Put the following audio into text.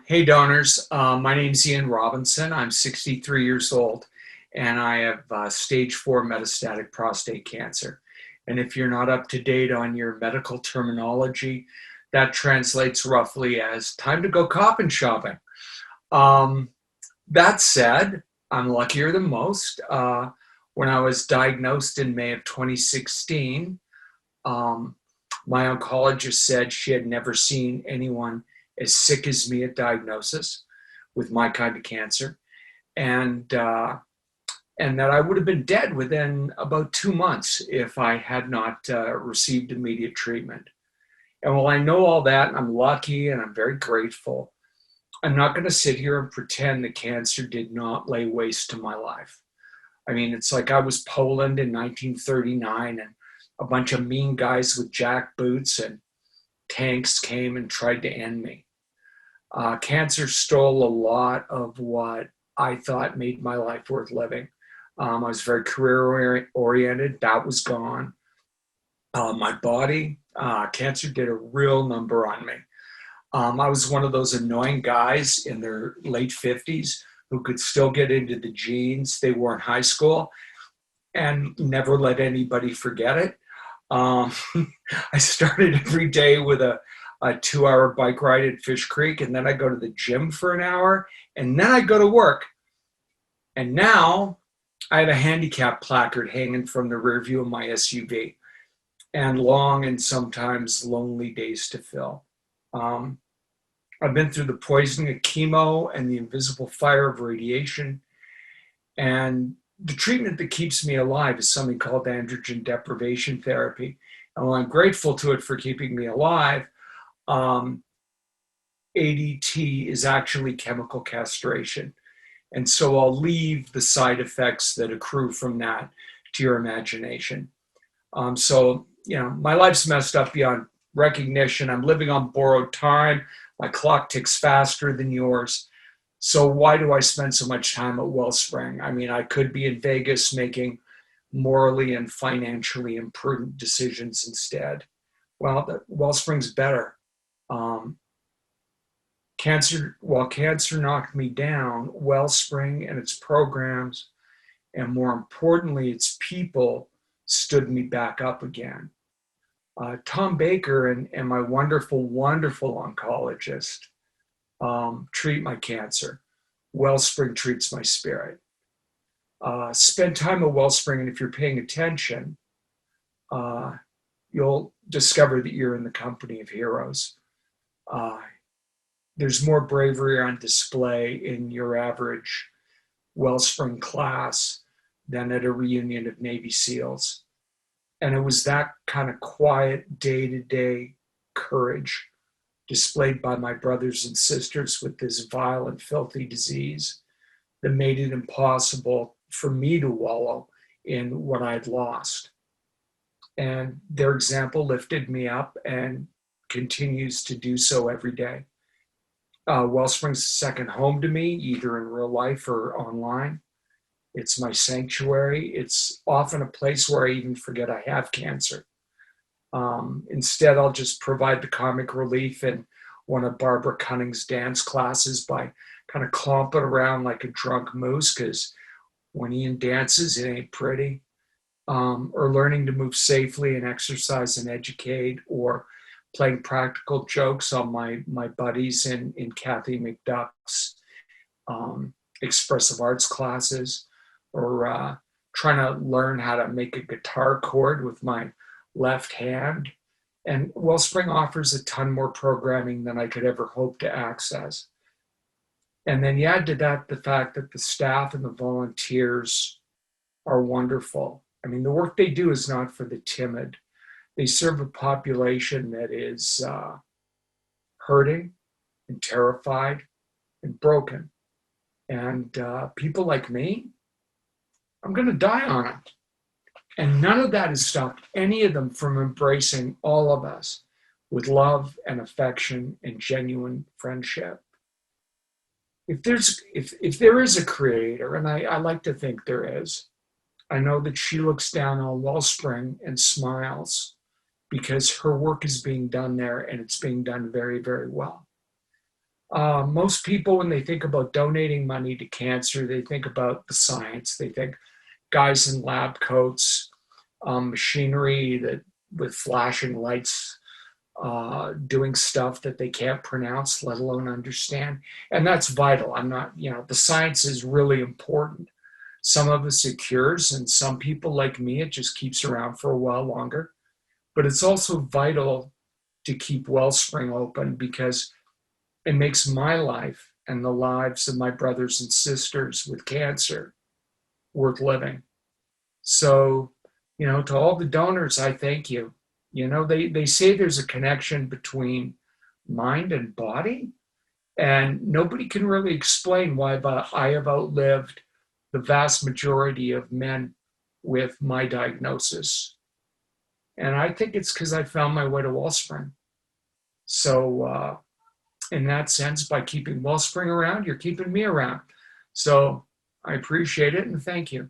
Hey donors, my name's Ian Robinson. I'm 63 years old and I have stage 4 metastatic prostate cancer. And if you're not up to date on your medical terminology, that translates roughly as time to go coffin shopping. Um, that said, I'm luckier than most. When I was diagnosed in May of 2016, um, my oncologist said she had never seen anyone as sick as me at diagnosis with my kind of cancer, and and that I would have been dead within about 2 months if I had not received immediate treatment. And while I know all that, and I'm lucky and I'm very grateful, I'm not going to sit here and pretend the cancer did not lay waste to my life. I mean, it's like I was Poland in 1939 and a bunch of mean guys with jack boots and tanks came and tried to end me. Cancer stole a lot of what I thought made my life worth living. I was very career oriented. That was gone. My body, cancer did a real number on me. I was one of those annoying guys in their late 50s who could still get into the jeans they wore in high school and never let anybody forget it. Um, I started every day with a 2 hour bike ride at Fish Creek, and then I go to the gym for an hour, and then I go to work. And now I have a handicap placard hanging from the rear view of my SUV, and long and sometimes lonely days to fill. Um, I've been through the poisoning of chemo and the invisible fire of radiation. And the treatment that keeps me alive is something called androgen deprivation therapy. And while I'm grateful to it for keeping me alive, um, ADT is actually chemical castration. And so I'll leave the side effects that accrue from that to your imagination. My life's messed up beyond recognition. I'm living on borrowed time. My clock ticks faster than yours. So why do I spend so much time at Wellspring? I mean, I could be in Vegas making morally and financially imprudent decisions instead. Well, Wellspring's better. Um, while cancer knocked me down, Wellspring and its programs, and more importantly, its people, stood me back up again. Tom Baker and my wonderful, wonderful oncologist treat my cancer. Wellspring treats my spirit. Spend time at Wellspring, and if you're paying attention, uh, you'll discover that you're in the company of heroes. Uh, there's more bravery on display in your average Wellspring class than at a reunion of Navy SEALs. And it was that kind of quiet day to day courage displayed by my brothers and sisters with this vile and filthy disease that made it impossible for me to wallow in what I'd lost. And their example lifted me up and continues to do so every day. Wellspring's a second home to me, either in real life or online. It's my sanctuary. It's often a place where I even forget I have cancer. Instead, I'll just provide the comic relief in one of Barbara Cunning's dance classes by kind of clomping around like a drunk moose, because when Ian dances, it ain't pretty. Or learning to move safely and exercise and educate, or playing practical jokes on my buddies in Kathy McDuck's expressive arts classes, or trying to learn how to make a guitar chord with my left hand. And Wellspring offers a ton more programming than I could ever hope to access. And then you add to that the fact that the staff and the volunteers are wonderful. I mean, the work they do is not for the timid. They serve a population that is hurting and terrified and broken. And people like me, I'm going to die on it. And none of that has stopped any of them from embracing all of us with love and affection and genuine friendship. If there is a creator, and I like to think there is, I know that she looks down on Wellspring and smiles because her work is being done there and it's being done very, very well. Most people, when they think about donating money to cancer, they think about the science. They think guys in lab coats, machinery that with flashing lights, doing stuff that they can't pronounce, let alone understand. And that's vital. I'm not, the science is really important. Some of us it cures, and some people like me, it just keeps around for a while longer. But it's also vital to keep Wellspring open because it makes my life and the lives of my brothers and sisters with cancer worth living. So, to all the donors, I thank you. They say there's a connection between mind and body, and nobody can really explain why, but I have outlived the vast majority of men with my diagnosis. And I think it's because I found my way to Wellspring. So, in that sense, by keeping Wellspring around, you're keeping me around. So I appreciate it and thank you.